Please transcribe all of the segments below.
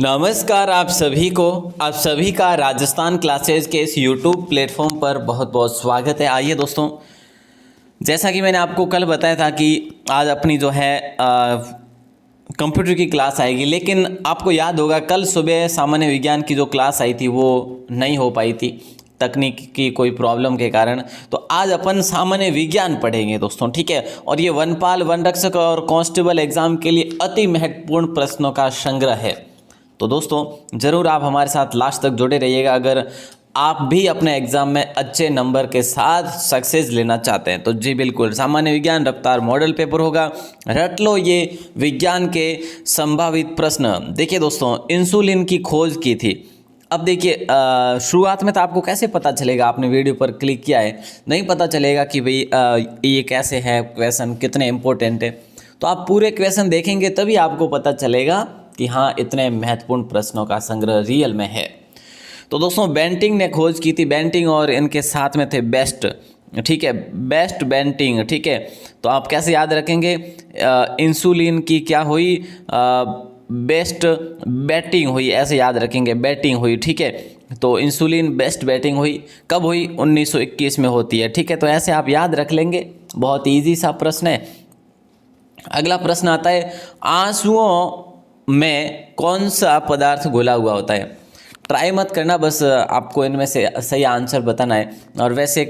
नमस्कार आप सभी का राजस्थान क्लासेज के इस YouTube प्लेटफॉर्म पर बहुत बहुत स्वागत है। आइए दोस्तों, जैसा कि मैंने आपको कल बताया था कि आज अपनी जो है कंप्यूटर की क्लास आएगी, लेकिन आपको याद होगा कल सुबह सामान्य विज्ञान की जो क्लास आई थी वो नहीं हो पाई थी तकनीक की कोई प्रॉब्लम के कारण। तो आज अपन सामान्य विज्ञान पढ़ेंगे दोस्तों, ठीक है। और ये वनपाल, वनरक्षक और कांस्टेबल एग्जाम के लिए अति महत्वपूर्ण प्रश्नों का संग्रह है। तो दोस्तों ज़रूर आप हमारे साथ लास्ट तक जुड़े रहिएगा अगर आप भी अपने एग्ज़ाम में अच्छे नंबर के साथ सक्सेस लेना चाहते हैं। तो जी बिल्कुल, सामान्य विज्ञान रफ्तार मॉडल पेपर होगा। रट लो ये विज्ञान के संभावित प्रश्न। देखिए दोस्तों, इंसुलिन की खोज की थी। अब देखिए, शुरुआत में तो आपको कैसे पता चलेगा, आपने वीडियो पर क्लिक किया है, नहीं पता चलेगा कि भाई ये कैसे है क्वेश्चन, कितने इंपॉर्टेंट है। तो आप पूरे क्वेश्चन देखेंगे तभी आपको पता चलेगा कि हाँ, इतने महत्वपूर्ण प्रश्नों का संग्रह रियल में है। तो दोस्तों, बेंटिंग ने खोज की थी, बेंटिंग और इनके साथ में थे बेस्ट, ठीक है, बेस्ट बेंटिंग, ठीक है। तो आप कैसे याद रखेंगे, इंसुलिन की क्या हुई, बेस्ट बैटिंग हुई, ऐसे याद रखेंगे, बैटिंग हुई, ठीक है। तो इंसुलिन बेस्ट बैटिंग हुई, कब हुई, 1921 में होती है, ठीक है। तो ऐसे आप याद रख लेंगे, बहुत ईजी सा प्रश्न है। अगला प्रश्न आता है, आंसुओं में कौन सा पदार्थ घुला हुआ होता है। ट्राई मत करना, बस आपको इनमें से सही आंसर बताना है। और वैसे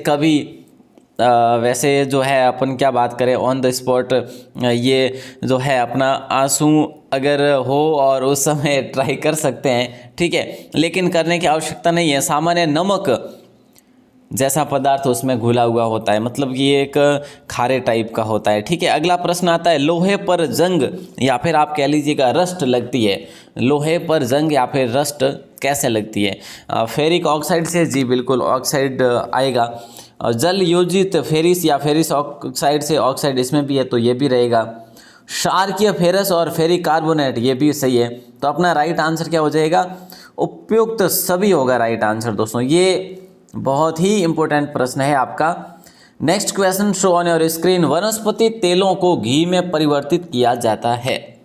जो है अपन क्या बात करें ऑन द स्पॉट, ये जो है अपना आंसू अगर हो और उस समय ट्राई कर सकते हैं, ठीक है, लेकिन करने की आवश्यकता नहीं है। सामान्य नमक जैसा पदार्थ उसमें घुला हुआ होता है, मतलब ये एक खारे टाइप का होता है, ठीक है। अगला प्रश्न आता है, लोहे पर जंग या फिर आप कह लीजिएगा रस्ट लगती है। लोहे पर जंग या फिर रस्ट कैसे लगती है। फेरिक ऑक्साइड से, जी बिल्कुल ऑक्साइड आएगा। जल योजित फेरिस या फेरिस ऑक्साइड से, ऑक्साइड इसमें भी है तो ये भी रहेगा। क्षारकीय फेरस और फेरिक कार्बोनेट, ये भी सही है। तो अपना राइट आंसर क्या हो जाएगा, उपयुक्त सभी होगा राइट आंसर। दोस्तों ये बहुत ही इंपॉर्टेंट प्रश्न है आपका। Next question, show on your screen, वनस्पति तेलों को घी में परिवर्तित किया जाता है।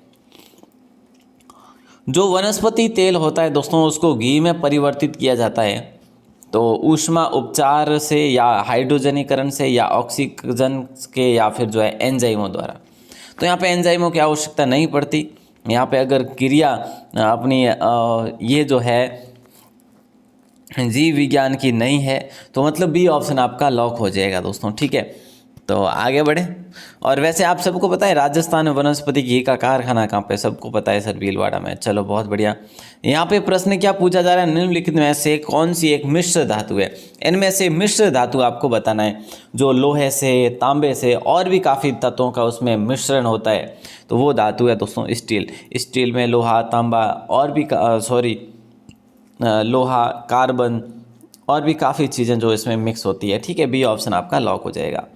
जो वनस्पति तेल होता है दोस्तों, उसको घी में परिवर्तित किया जाता है तो ऊष्मा उपचार से या हाइड्रोजनीकरण से या ऑक्सीजन के या फिर जो है एंजाइमों द्वारा। तो यहाँ पे एंजाइमों की आवश्यकता नहीं पड़ती। यहाँ पे अगर क्रिया अपनी ये जो है जीव विज्ञान की नहीं है तो मतलब बी ऑप्शन आपका लॉक हो जाएगा दोस्तों, ठीक है। तो आगे बढ़े। और वैसे आप सबको पता है राजस्थान में वनस्पति घी का कारखाना कहाँ पे, सबको पता है सर, भीलवाड़ा में। चलो बहुत बढ़िया। यहाँ पे प्रश्न क्या पूछा जा रहा है, निम्नलिखित में से कौन सी एक मिश्र धातु है। इनमें से मिश्र धातु आपको बताना है जो लोहे से, तांबे से और भी काफ़ी तत्वों का उसमें मिश्रण होता है, तो वो धातु है दोस्तों स्टील। स्टील में लोहा, तांबा और भी लोहा, कार्बन और भी काफ़ी चीज़ें जो इसमें मिक्स होती है, ठीक है। बी ऑप्शन आपका लॉक हो जाएगा।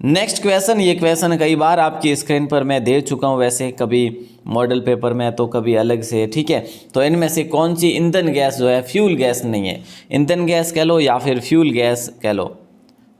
नेक्स्ट क्वेश्चन, ये क्वेश्चन कई बार आपकी स्क्रीन पर मैं दे चुका हूँ, वैसे कभी मॉडल पेपर में तो कभी अलग से, ठीक है। तो इनमें से कौन सी ईंधन गैस जो है, फ्यूल गैस नहीं है, ईंधन गैस कह लो या फिर फ्यूल गैस कह लो,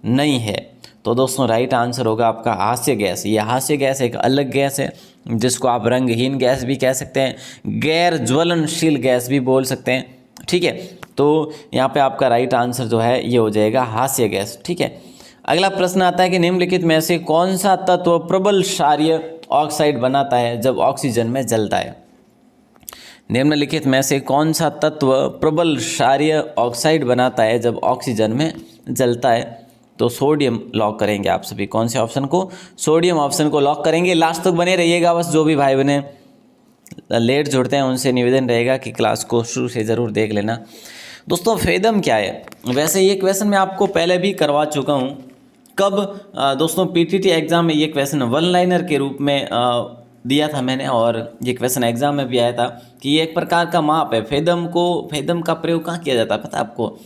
नहीं है। तो दोस्तों राइट आंसर होगा आपका हास्य गैस। ये हास्य गैस एक अलग गैस है जिसको आप रंगहीन गैस भी कह सकते हैं, गैर ज्वलनशील गैस भी बोल सकते हैं, ठीक है। तो यहाँ पे आपका राइट आंसर जो है ये हो जाएगा हास्य गैस, ठीक है। अगला प्रश्न आता है कि निम्नलिखित में से कौन सा तत्व प्रबल क्षारीय ऑक्साइड बनाता है जब ऑक्सीजन में जलता है। निम्नलिखित में से कौन सा तत्व प्रबल क्षारीय ऑक्साइड बनाता है जब ऑक्सीजन में जलता है। तो सोडियम लॉक करेंगे आप सभी, कौन से ऑप्शन को, सोडियम ऑप्शन को लॉक करेंगे। लास्ट तक बने रहिएगा बस, जो भी भाई बने लेट जुड़ते हैं उनसे निवेदन रहेगा कि क्लास को शुरू से ज़रूर देख लेना। दोस्तों फेदम क्या है, वैसे ये क्वेश्चन मैं आपको पहले भी करवा चुका हूँ। कब दोस्तों, पीटीटी एग्ज़ाम में ये क्वेश्चन वन लाइनर के रूप में दिया था मैंने, और ये क्वेश्चन एग्ज़ाम में भी आया था कि ये एक प्रकार का माप है। फेदम का प्रयोग कहाँ किया जाता है पता है आपको,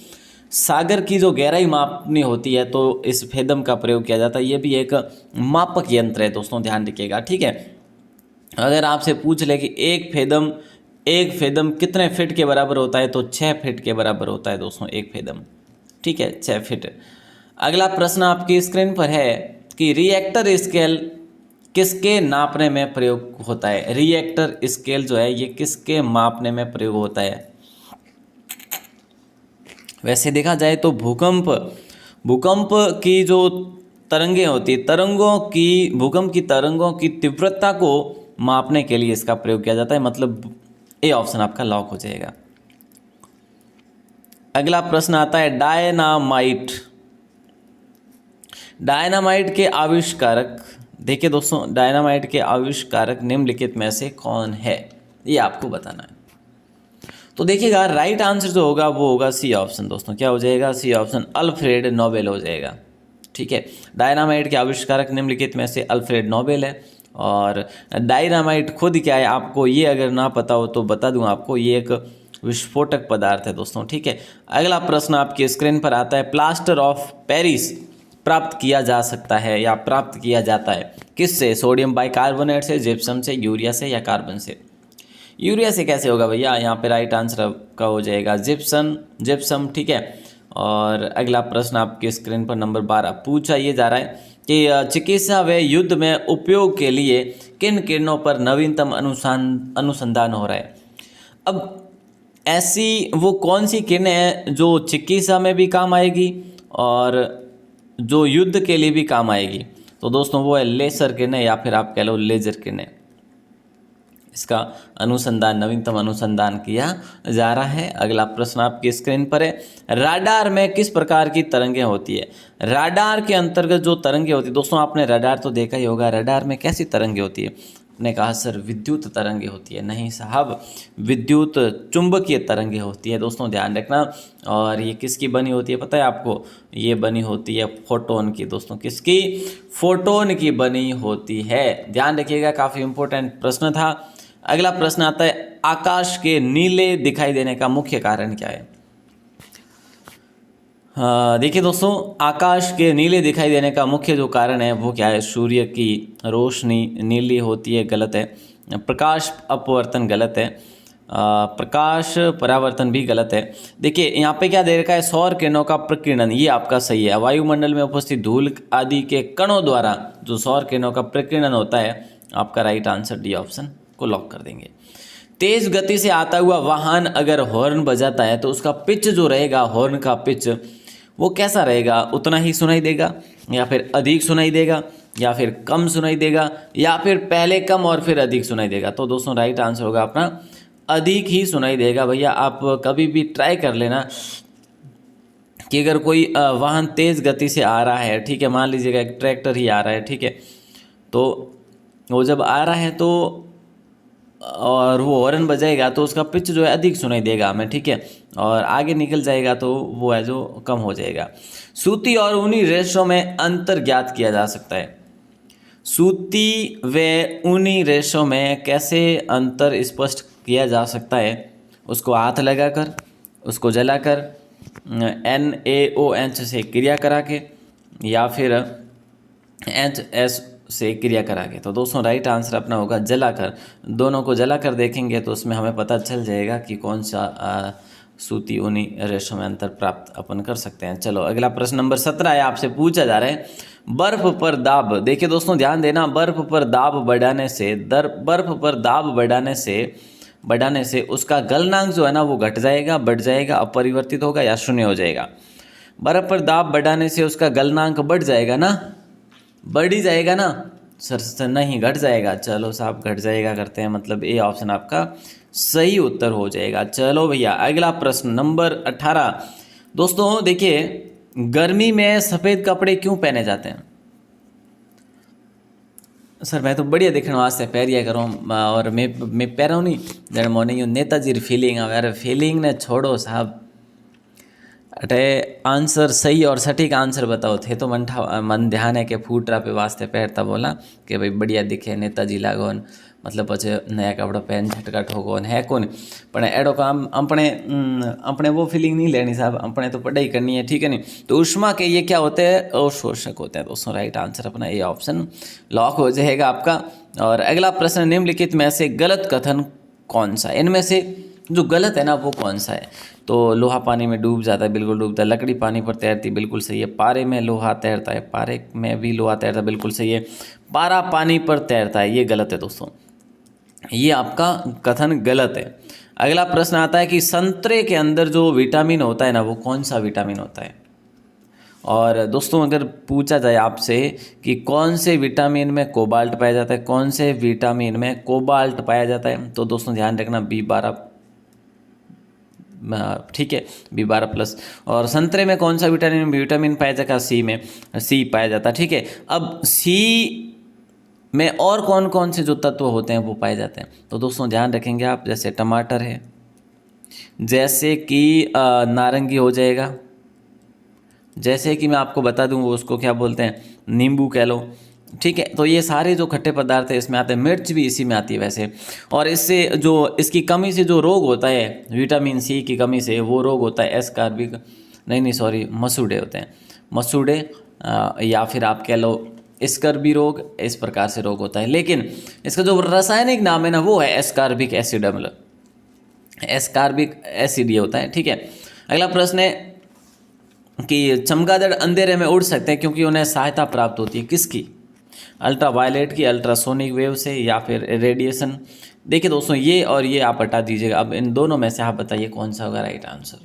सागर की जो गहराई मापनी होती है तो इस फेदम का प्रयोग किया जाता है। ये भी एक मापक यंत्र है दोस्तों, ध्यान रखिएगा, ठीक है। अगर आपसे पूछ ले कि एक फेदम कितने फिट के बराबर होता है, तो 6 फिट के बराबर होता है दोस्तों एक फेदम, ठीक है, 6 फिट। अगला प्रश्न आपकी स्क्रीन पर है कि रिएक्टर स्केल किसके नापने में प्रयोग होता है? रिएक्टर स्केल जो है ये किसके मापने में प्रयोग होता है? वैसे देखा जाए तो भूकंप की जो तरंगें होती है, भूकंप की तरंगों की तीव्रता को मापने के लिए इसका प्रयोग किया जाता है। मतलब ए ऑप्शन आपका लॉक हो जाएगा। अगला प्रश्न आता है डायनामाइट के आविष्कारक। देखिए दोस्तों, डायनामाइट के आविष्कारक निम्नलिखित में से कौन है, ये आपको बताना है। तो देखिएगा, राइट आंसर जो होगा वो होगा सी ऑप्शन। दोस्तों क्या हो जाएगा? सी ऑप्शन, अल्फ्रेड नोबेल हो जाएगा। ठीक है, डायनामाइट के आविष्कारक निम्नलिखित में से अल्फ्रेड नोबेल है। और डायनामाइट खुद क्या है, आपको ये अगर ना पता हो तो बता दूं आपको, ये एक विस्फोटक पदार्थ है दोस्तों। ठीक है, अगला प्रश्न आपकी स्क्रीन पर आता है, प्लास्टर ऑफ पेरिस प्राप्त किया जा सकता है या प्राप्त किया जाता है किससे? सोडियम बाइकार्बोनेट से, जिप्सम से, यूरिया से या कार्बन से? यूरिया से कैसे होगा भैया? यहाँ पे राइट आंसर का हो जाएगा जिप्सम। ठीक है, और अगला प्रश्न आपकी स्क्रीन पर नंबर 12 पूछा ये जा रहा है कि चिकित्सा व युद्ध में उपयोग के लिए किन किरणों पर नवीनतम अनुसंधान हो रहा है? अब ऐसी वो कौन सी किरणें हैं जो चिकित्सा में भी काम आएगी और जो युद्ध के लिए भी काम आएगी? तो दोस्तों वो है लेसर किरणें या फिर आप कह लो लेजर किरणें। इसका नवीनतम अनुसंधान किया जा रहा है। अगला प्रश्न आपकी स्क्रीन पर है, राडार में किस प्रकार की तरंगें होती है? राडार के अंतर्गत जो तरंगें होती है, दोस्तों आपने राडार तो देखा ही होगा, राडार में कैसी तरंगें होती है? आपने कहा सर विद्युत तरंगें होती है। नहीं साहब, विद्युत चुंबकीय तरंगें होती है। दोस्तों ध्यान रखना। और ये किसकी बनी होती है पता है आपको? ये बनी होती है फोटोन की। दोस्तों किसकी? फोटोन की बनी होती है। ध्यान रखिएगा, काफ़ी इंपॉर्टेंट प्रश्न था। अगला प्रश्न आता है, आकाश के नीले दिखाई देने का मुख्य कारण क्या है? देखिए दोस्तों, आकाश के नीले दिखाई देने का मुख्य जो कारण है वो क्या है? सूर्य की रोशनी नीली होती है, गलत है। प्रकाश अपवर्तन गलत है। प्रकाश परावर्तन भी गलत है। देखिए यहाँ पे क्या दे रखा है? सौर किरणों का प्रकीर्णन, ये आपका सही है। वायुमंडल में उपस्थित धूल आदि के कणों द्वारा जो सौर किरणों का प्रकीर्णन होता है, आपका राइट आंसर डी ऑप्शन को लॉक कर देंगे। तेज गति से आता हुआ वाहन अगर हॉर्न बजाता है तो उसका पिच जो रहेगा, हॉर्न का पिच वो कैसा रहेगा? उतना ही सुनाई देगा या फिर अधिक सुनाई देगा या फिर कम सुनाई देगा या फिर पहले कम और फिर अधिक सुनाई देगा? तो दोस्तों राइट आंसर होगा अपना अधिक ही सुनाई देगा। भैया आप कभी भी ट्राई कर लेना कि अगर कोई वाहन तेज़ गति से आ रहा है, ठीक है, मान लीजिएगा एक ट्रैक्टर ही आ रहा है, ठीक है, तो वो जब आ रहा है तो और वो हॉर्न बजाएगा तो उसका पिच जो है अधिक सुनाई देगा हमें, ठीक है, और आगे निकल जाएगा तो वो है जो कम हो जाएगा। सूती और ऊनी रेशों में अंतर ज्ञात किया जा सकता है। सूती व ऊनी रेशों में कैसे अंतर स्पष्ट किया जा सकता है? उसको हाथ लगाकर, उसको जलाकर, NaOH से क्रिया करा के या फिर HS से क्रिया करा के। तो दोस्तों राइट आंसर अपना होगा जलाकर। दोनों को जलाकर देखेंगे तो उसमें हमें पता चल जाएगा कि कौन सा सूती ऊनी रेशों में अंतर प्राप्त अपन कर सकते हैं। चलो अगला प्रश्न नंबर 17 है, आपसे पूछा जा रहा है बर्फ पर दाब। देखिए दोस्तों ध्यान देना, बर्फ पर दाब बढ़ाने से उसका गलनांक जो है ना वो घट जाएगा, बढ़ जाएगा, अपरिवर्तित होगा या शून्य हो जाएगा? बर्फ पर दाब बढ़ाने से उसका गलनांक बढ़ जाएगा ना, बढ़ ही जाएगा ना सर? नहीं, घट जाएगा। चलो साहब घट जाएगा करते हैं, मतलब ए ऑप्शन आपका सही उत्तर हो जाएगा। चलो भैया अगला प्रश्न नंबर 18। दोस्तों देखिए, गर्मी में सफ़ेद कपड़े क्यों पहने जाते हैं? सर मैं तो बढ़िया दिखने वास्ते पहरिया करूँ और मैं पह रहा हूँ नहीं जन मोने यूँ नेताजी फीलिंग अरे फीलिंग ने छोड़ो साहब, अटे आंसर सही और सटीक आंसर बताओ थे तो मन ध्यान है कि फूटरा पे वास्ते पहरता बोला कि भाई बढ़िया दिखे नेताजी लागोन, मतलब पछे नया कपड़ा पहन झटका ठोकोन है कौन, पण एडो काम अपने वो फीलिंग नहीं लेनी साहब, अपने तो पढ़ाई करनी है, ठीक है नहीं? तो ऊष्मा के ये क्या होते हैं? अवशोषक होते हैं। दोस्तों राइट आंसर अपना ये ऑप्शन लॉक हो जाएगा आपका। और अगला प्रश्न, निम्नलिखित में से गलत कथन कौन सा? इनमें से जो गलत है ना वो कौन सा है। तो लोहा पानी में डूब जाता है, बिल्कुल डूबता है। लकड़ी पानी पर तैरती, बिल्कुल सही है। पारे में लोहा तैरता है, पारे में भी लोहा तैरता है, बिल्कुल सही है। पारा पानी पर तैरता है, ये गलत है दोस्तों, ये आपका कथन गलत है। अगला प्रश्न आता है कि संतरे के अंदर जो विटामिन होता है ना वो कौन सा विटामिन होता है। और दोस्तों अगर पूछा जाए आपसे कि कौन से विटामिन में कोबाल्ट पाया जाता है, कौन से विटामिन में कोबाल्ट पाया जाता है, तो दोस्तों ध्यान रखना B12, ठीक है, B12+। और संतरे में कौन सा विटामिन पाया जाता है, सी में सी पाया जाता है, ठीक है। अब सी में और कौन कौन से जो तत्व होते हैं वो पाए जाते हैं, तो दोस्तों ध्यान रखेंगे आप, जैसे टमाटर है, जैसे कि नारंगी हो जाएगा, जैसे कि मैं आपको बता दूं वो उसको क्या बोलते हैं, नींबू कह लो, ठीक है। तो ये सारे जो खट्टे पदार्थ है इसमें आते हैं, मिर्च भी इसी में आती है वैसे। और इससे जो इसकी कमी से जो रोग होता है विटामिन सी की कमी से, वो रोग होता है एस्कार्बिक, नहीं सॉरी, मसूड़े होते हैं, मसूड़े, या फिर आप कह लो स्कर्बी रोग, इस प्रकार से रोग होता है। लेकिन इसका जो रासायनिक नाम है ना वो है एस्कार्बिक एसिड अम्ल, एस्कार्बिक एसिड ये होता है, ठीक है। अगला प्रश्न है कि चमगादड़ अंधेरे में उड़ सकते हैं क्योंकि उन्हें सहायता प्राप्त होती है किसकी, अल्ट्रावायलेट की, अल्ट्रासोनिक वेव से, या फिर रेडिएशन। देखिए दोस्तों ये और ये आप हटा दीजिएगा, अब इन दोनों में से आप बताइए कौन सा होगा राइट आंसर।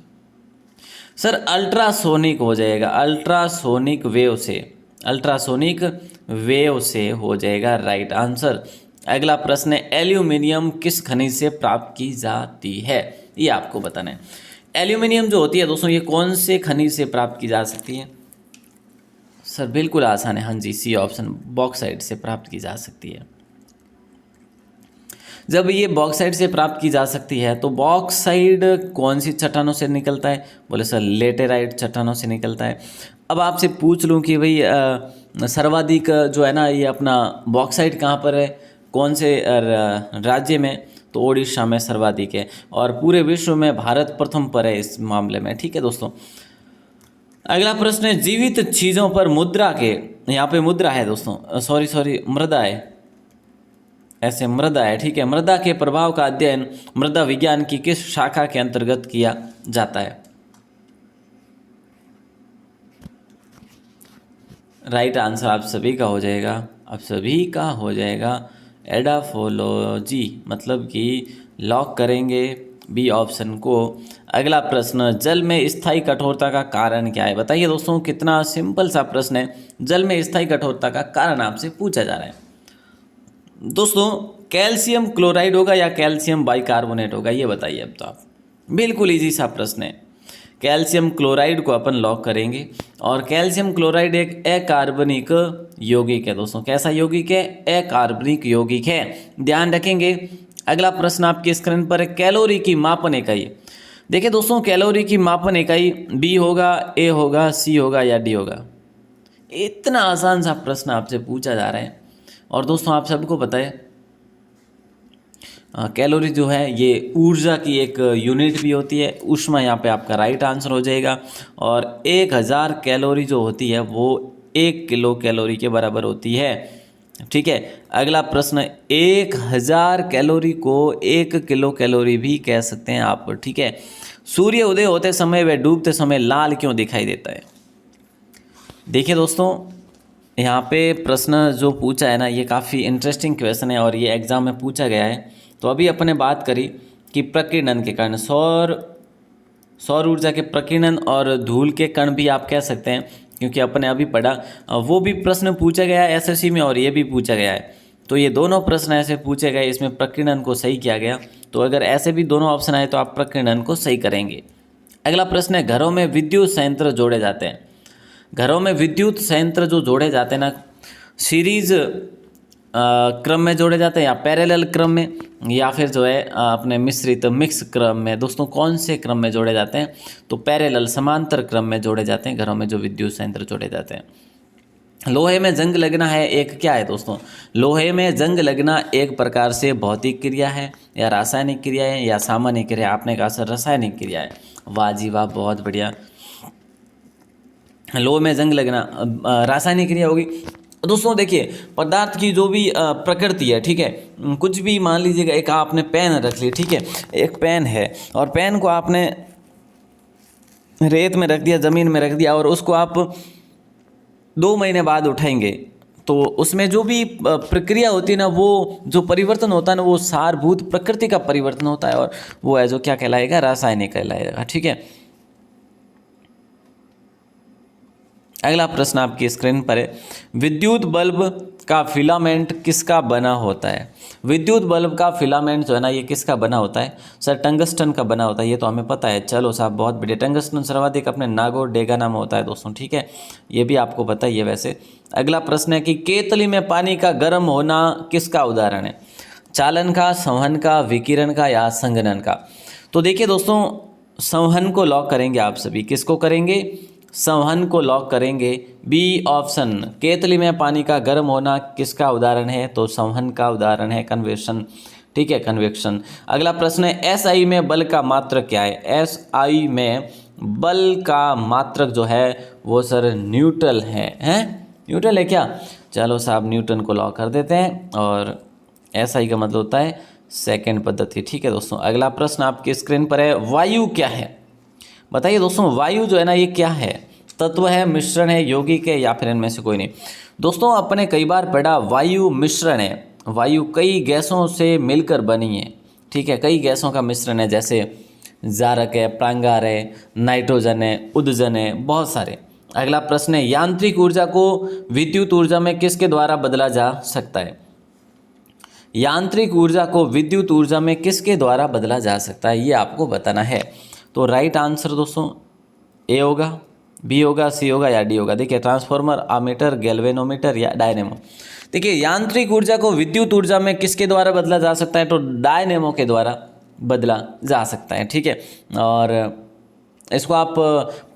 सर अल्ट्रासोनिक हो जाएगा, अल्ट्रासोनिक वेव से, अल्ट्रासोनिक वेव से हो जाएगा राइट आंसर। अगला प्रश्न है एल्यूमिनियम किस खनिज से प्राप्त की जाती है, ये आपको बताना है। एल्यूमिनियम जो होती है दोस्तों ये कौन से खनिज से प्राप्त की जा सकती है। सर बिल्कुल आसान है, हाँ जी, सी ऑप्शन, बॉक्साइट से प्राप्त की जा सकती है। जब ये बॉक्साइट से प्राप्त की जा सकती है तो बॉक्साइट कौन सी चट्टानों से निकलता है, बोले सर लेटेराइट चट्टानों से निकलता है। अब आपसे पूछ लूँ कि भाई सर्वाधिक जो है ना ये अपना बॉक्साइट कहाँ पर है, कौन से राज्य में, तो ओडिशा में सर्वाधिक है। और पूरे विश्व में भारत प्रथम पर है इस मामले में, ठीक है दोस्तों। अगला प्रश्न है जीवित चीज़ों पर मुद्रा के, यहाँ पे मुद्रा है दोस्तों, सॉरी मृदा है, ऐसे मृदा है, ठीक है। मृदा के प्रभाव का अध्ययन मृदा विज्ञान की किस शाखा के अंतर्गत किया जाता है। राइट आंसर आप सभी का हो जाएगा, आप सभी का हो जाएगा एडाफोलॉजी, मतलब कि लॉक करेंगे बी ऑप्शन को। अगला प्रश्न जल में स्थायी कठोरता का कारण क्या है, बताइए दोस्तों, कितना सिंपल सा प्रश्न है। जल में स्थायी कठोरता का कारण आपसे पूछा जा रहा है दोस्तों, कैल्शियम क्लोराइड होगा या कैल्शियम बाइकार्बोनेट होगा, ये बताइए। अब तो आप बिल्कुल इजी सा प्रश्न है, कैल्शियम क्लोराइड को अपन लॉक करेंगे। और कैल्शियम क्लोराइड एक अकार्बनिक यौगिक है दोस्तों, कैसा यौगिक है, अकार्बनिक यौगिक है, ध्यान रखेंगे। अगला प्रश्न आपकी स्क्रीन पर है कैलोरी की मापन इकाई। देखिए दोस्तों कैलोरी की मापन इकाई बी होगा, ए होगा, सी होगा या डी होगा। इतना आसान सा प्रश्न आपसे पूछा जा रहा है। और दोस्तों आप सबको पता है कैलोरी जो है ये ऊर्जा की एक यूनिट भी होती है, ऊष्मा यहाँ पे आपका राइट आंसर हो जाएगा। और 1000 कैलोरी जो होती है वो 1 किलो कैलोरी के बराबर होती है, ठीक है। अगला प्रश्न 1000 कैलोरी को 1 किलो कैलोरी भी कह सकते हैं आप, ठीक है। सूर्य उदय होते समय व डूबते समय लाल क्यों दिखाई देता है। देखिए दोस्तों यहाँ पे प्रश्न जो पूछा है ना ये काफ़ी इंटरेस्टिंग क्वेश्चन है और ये एग्ज़ाम में पूछा गया है। तो अभी अपने बात करी कि प्रकीर्णन के कारण, सौर ऊर्जा के प्रकीर्णन और धूल के कण भी आप कह सकते हैं, क्योंकि अपने अभी पढ़ा, वो भी प्रश्न पूछा गया है एसएससी में और ये भी पूछा गया है। तो ये दोनों प्रश्न ऐसे पूछे गए, इसमें प्रकीर्णन को सही किया गया। तो अगर ऐसे भी दोनों ऑप्शन आए तो आप प्रकीर्णन को सही करेंगे। अगला प्रश्न है घरों में विद्युत संयंत्र जोड़े जाते हैं। घरों में विद्युत संयंत्र जो जोड़े जाते हैं ना, सीरीज क्रम में जोड़े जाते हैं या पैरेलल क्रम में, या फिर जो है अपने मिश्रित मिक्स क्रम में। दोस्तों कौन से क्रम में जोड़े जाते हैं, तो पैरेलल समांतर क्रम में जोड़े जाते हैं घरों में जो विद्युत संयंत्र जोड़े जाते हैं। लोहे में जंग लगना है एक क्या है दोस्तों, लोहे में जंग लगना एक प्रकार से भौतिक क्रिया है या रासायनिक क्रिया है या सामान्य क्रिया। आपने कहा सर रासायनिक क्रिया है, वाह जी वाह, बहुत बढ़िया। लोहे में जंग लगना रासायनिक क्रिया होगी। दोस्तों देखिए, पदार्थ की जो भी प्रकृति है, ठीक है, कुछ भी मान लीजिएगा, एक आपने पेन रख ली, ठीक है, एक पेन है और पेन को आपने रेत में रख दिया, ज़मीन में रख दिया और उसको आप 2 महीने बाद उठाएंगे तो उसमें जो भी प्रक्रिया होती है ना, वो जो परिवर्तन होता है ना, वो सारभूत प्रकृति का परिवर्तन होता है और वो है जो क्या कहलाएगा, रासायनिक कहलाएगा। ठीक है, अगला प्रश्न आपकी स्क्रीन पर है, विद्युत बल्ब का फिलामेंट किसका बना होता है? विद्युत बल्ब का फिलामेंट जो है ना, ये किसका बना होता है? सर टंगस्टन का बना होता है, ये तो हमें पता है। चलो साहब, बहुत बढ़िया। टंगस्टन सर्वाधिक अपने नागौर डेगाना में होता है दोस्तों, ठीक है, ये भी आपको पता ही है वैसे। अगला प्रश्न है कि केतली में पानी का गर्म होना किसका उदाहरण है? चालन का, संवहन का, विकिरण का या संघनन का? तो देखिए दोस्तों, संवहन को लॉक करेंगे आप सभी। किसको करेंगे? संवहन को लॉक करेंगे। बी ऑप्शन, केतली में पानी का गर्म होना किसका उदाहरण है? तो संवहन का उदाहरण है, कन्वेक्शन। ठीक है, कन्वेक्शन। अगला प्रश्न है, एसआई में बल का मात्रक क्या है? एसआई में बल का मात्रक जो है वो सर न्यूटन है। न्यूटन है क्या? चलो साहब, न्यूटन को लॉक कर देते हैं और एसआई का मतलब होता है सेकंड पद्धति। ठीक है दोस्तों, अगला प्रश्न आपकी स्क्रीन पर है, वायु क्या है? बताइए दोस्तों, वायु जो है ना, ये क्या है? तत्व है, मिश्रण है, यौगिक है या फिर इनमें से कोई नहीं? दोस्तों, अपने कई बार पढ़ा, वायु मिश्रण है। वायु कई गैसों से मिलकर बनी है। ठीक है, कई गैसों का मिश्रण है, जैसे जारक है, प्रांगार है, नाइट्रोजन है, उदजन है, बहुत सारे। अगला प्रश्न है, यांत्रिक ऊर्जा को विद्युत ऊर्जा में किसके द्वारा बदला जा सकता है? यांत्रिक ऊर्जा को विद्युत ऊर्जा में किसके द्वारा बदला जा सकता है, ये आपको बताना है। तो राइट आंसर दोस्तों ए होगा, बी होगा, सी होगा या डी होगा? देखिए, ट्रांसफार्मर, आमीटर, गैल्वेनोमीटर या डायनेमो। देखिए, यांत्रिक ऊर्जा को विद्युत ऊर्जा में किसके द्वारा बदला जा सकता है? तो डायनेमो के द्वारा बदला जा सकता है। ठीक है, और इसको आप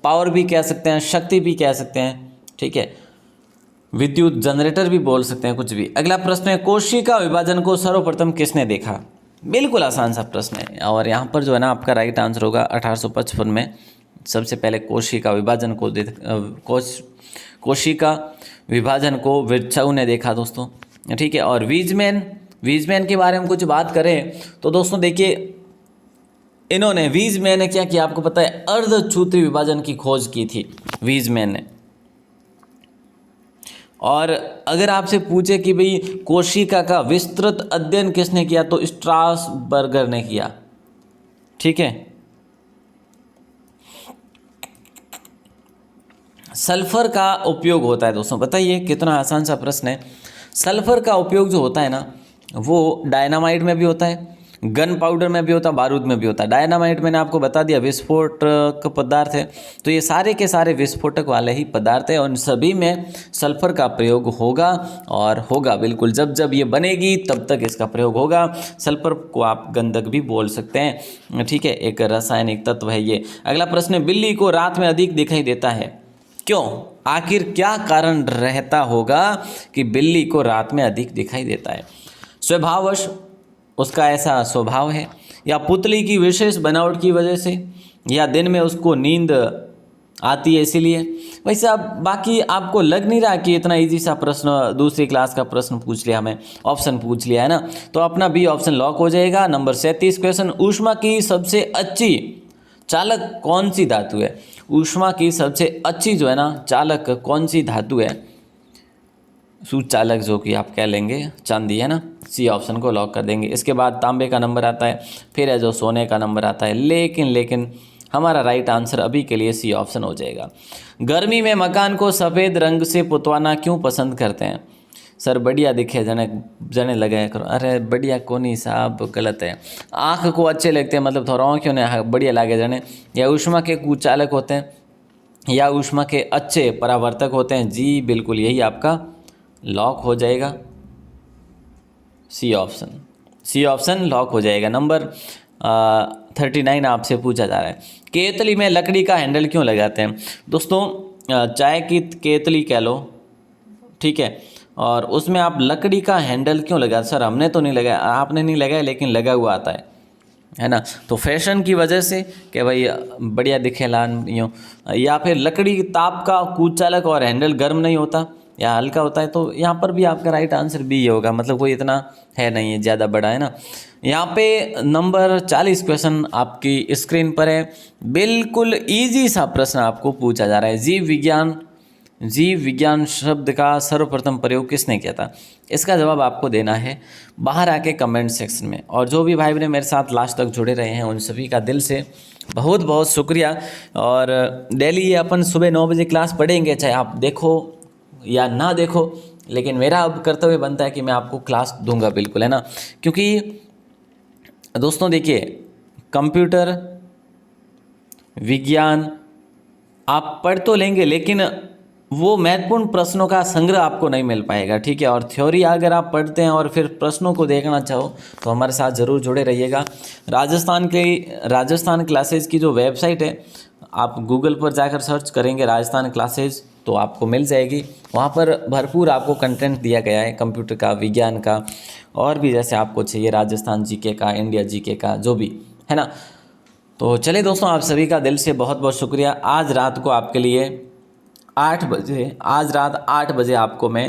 पावर भी कह सकते हैं, शक्ति भी कह सकते हैं। ठीक है, विद्युत जनरेटर भी बोल सकते हैं, कुछ भी। अगला प्रश्न है, कोशिका विभाजन को सर्वप्रथम किसने देखा? बिल्कुल आसान सा प्रश्न है और यहाँ पर जो है ना, आपका राइट आंसर होगा 1855 में सबसे पहले कोशिका विभाजन को कोशिका विभाजन को विर्चाउ ने देखा दोस्तों। ठीक है, और वीजमैन के बारे में कुछ बात करें तो दोस्तों देखिए, इन्होंने वीजमैन ने क्या किया आपको पता है? अर्धसूत्री विभाजन की खोज की थी वीजमैन ने। और अगर आपसे पूछे कि भाई कोशिका का विस्तृत अध्ययन किसने किया, तो स्ट्रासबर्गर ने किया। ठीक है, सल्फर का उपयोग होता है दोस्तों, बताइए कितना आसान सा प्रश्न है। सल्फर का उपयोग जो होता है ना, वो डायनामाइट में भी होता है, गन पाउडर में भी होता है, बारूद में भी होता है। डायनामाइट मैंने आपको बता दिया विस्फोटक पदार्थ है, तो ये सारे के सारे विस्फोटक वाले ही पदार्थ है और उन सभी में सल्फर का प्रयोग होगा और होगा बिल्कुल। जब जब ये बनेगी तब तक इसका प्रयोग होगा। सल्फर को आप गंधक भी बोल सकते हैं। ठीक है, एक रासायनिक तत्व है ये। अगला प्रश्न है, बिल्ली को रात में अधिक दिखाई देता है, क्यों? आखिर क्या कारण रहता होगा कि बिल्ली को रात में अधिक दिखाई देता है? स्वभाववश उसका ऐसा स्वभाव है, या पुतली की विशेष बनावट की वजह से, या दिन में उसको नींद आती है इसीलिए? वैसे अब बाकी आपको लग नहीं रहा कि इतना इजी सा प्रश्न, दूसरी क्लास का प्रश्न पूछ लिया, हमें ऑप्शन पूछ लिया है ना, तो अपना बी ऑप्शन लॉक हो जाएगा। नंबर 37 क्वेश्चन, ऊष्मा की सबसे अच्छी चालक कौन सी धातु है? ऊष्मा की सबसे अच्छी जो है ना चालक कौन सी धातु है? सुचालक, जो कि आप कह लेंगे चांदी, है ना। सी ऑप्शन को लॉक कर देंगे। इसके बाद तांबे का नंबर आता है, फिर है जो सोने का नंबर आता है, लेकिन हमारा राइट आंसर अभी के लिए सी ऑप्शन हो जाएगा। गर्मी में मकान को सफ़ेद रंग से पुतवाना क्यों पसंद करते हैं? सर बढ़िया दिखे जने लगाया करो। अरे बढ़िया कोनी साहब, गलत है। आँख को अच्छे लगते हैं, मतलब थोड़ा क्यों नहीं बढ़िया लागे जने, या ऊष्मा के कुचालक होते हैं, या ऊष्मा के अच्छे परावर्तक होते हैं? जी बिल्कुल, यही आपका लॉक हो जाएगा, सी ऑप्शन लॉक हो जाएगा। नंबर 39 आपसे पूछा जा रहा है, केतली में लकड़ी का हैंडल क्यों लगाते हैं? दोस्तों चाय की केतली कह लो, ठीक है, और उसमें आप लकड़ी का हैंडल क्यों लगाते? सर हमने तो नहीं लगाया, आपने नहीं लगाया, लेकिन लगा हुआ आता है ना। तो फैशन की वजह से कि भाई बढ़िया दिखे लान यूँ, या फिर लकड़ी ताप का कुचालक और हैंडल गर्म नहीं होता, या हल्का होता है, तो यहाँ पर भी आपका राइट आंसर बी होगा, मतलब कोई इतना है नहीं है, ज़्यादा बड़ा है ना। यहाँ पे नंबर 40 क्वेश्चन आपकी स्क्रीन पर है। बिल्कुल ईजी सा प्रश्न आपको पूछा जा रहा है। जीव विज्ञान शब्द का सर्वप्रथम प्रयोग किसने किया था? इसका जवाब आपको देना है बाहर आके कमेंट सेक्शन में। और जो भी भाई बहन मेरे साथ लास्ट तक जुड़े रहे हैं उन सभी का दिल से बहुत बहुत शुक्रिया। और डेली ये अपन सुबह 9 बजे क्लास पढ़ेंगे, चाहे आप देखो या ना देखो, लेकिन मेरा अब कर्तव्य बनता है कि मैं आपको क्लास दूंगा, बिल्कुल, है ना। क्योंकि दोस्तों देखिए, कंप्यूटर विज्ञान आप पढ़ तो लेंगे, लेकिन वो महत्वपूर्ण प्रश्नों का संग्रह आपको नहीं मिल पाएगा, ठीक है। और थ्योरी अगर आप पढ़ते हैं और फिर प्रश्नों को देखना चाहो तो हमारे साथ ज़रूर जुड़े रहिएगा। राजस्थान क्लासेज की जो वेबसाइट है, आप गूगल पर जाकर सर्च करेंगे राजस्थान क्लासेज तो आपको मिल जाएगी। वहाँ पर भरपूर आपको कंटेंट दिया गया है, कंप्यूटर का, विज्ञान का, और भी जैसे आपको चाहिए, राजस्थान जीके का, इंडिया जीके का, जो भी है ना। तो चलिए दोस्तों, आप सभी का दिल से बहुत बहुत शुक्रिया। आज रात को आपके लिए 8 बजे, आज रात 8 बजे आपको मैं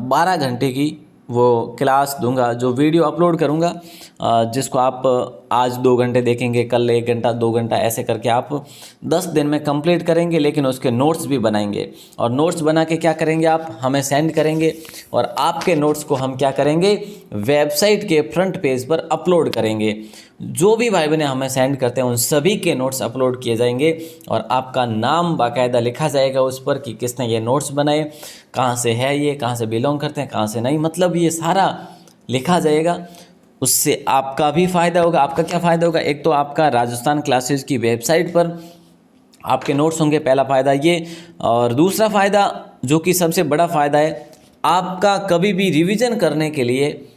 12 घंटे की वो क्लास दूंगा, जो वीडियो अपलोड करूंगा, जिसको आप आज 2 घंटे देखेंगे, कल 1 घंटा, 2 घंटा, ऐसे करके आप 10 दिन में कंप्लीट करेंगे। लेकिन उसके नोट्स भी बनाएंगे, और नोट्स बना के क्या करेंगे, आप हमें सेंड करेंगे, और आपके नोट्स को हम क्या करेंगे, वेबसाइट के फ्रंट पेज पर अपलोड करेंगे। जो भी भाई बहनें हमें सेंड करते हैं उन सभी के नोट्स अपलोड किए जाएंगे, और आपका नाम बाकायदा लिखा जाएगा उस पर कि किसने ये नोट्स बनाए, कहाँ से है ये, कहाँ से बिलोंग करते हैं, कहाँ से नहीं, मतलब ये सारा लिखा जाएगा। उससे आपका भी फ़ायदा होगा। आपका क्या फ़ायदा होगा? एक तो आपका राजस्थान क्लासेस की वेबसाइट पर आपके नोट्स होंगे, पहला फ़ायदा ये। और दूसरा फ़ायदा, जो कि सबसे बड़ा फ़ायदा है, आपका कभी भी रिवीजन करने के लिए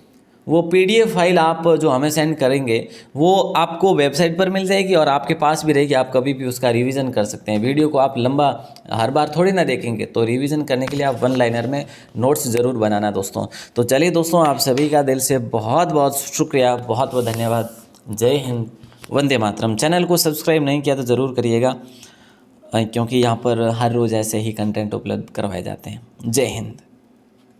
वो PDF फाइल आप जो हमें सेंड करेंगे वो आपको वेबसाइट पर मिल जाएगी, और आपके पास भी रहेगी। आप कभी भी उसका रिवीजन कर सकते हैं। वीडियो को आप लंबा हर बार थोड़ी ना देखेंगे, तो रिवीजन करने के लिए आप 1 लाइनर में नोट्स ज़रूर बनाना दोस्तों। तो चलिए दोस्तों, आप सभी का दिल से बहुत बहुत शुक्रिया, बहुत बहुत धन्यवाद। जय हिंद, वंदे मातरम। चैनल को सब्सक्राइब नहीं किया तो ज़रूर करिएगा, क्योंकि यहाँ पर हर रोज़ ऐसे ही कंटेंट उपलब्ध करवाए जाते हैं। जय हिंद।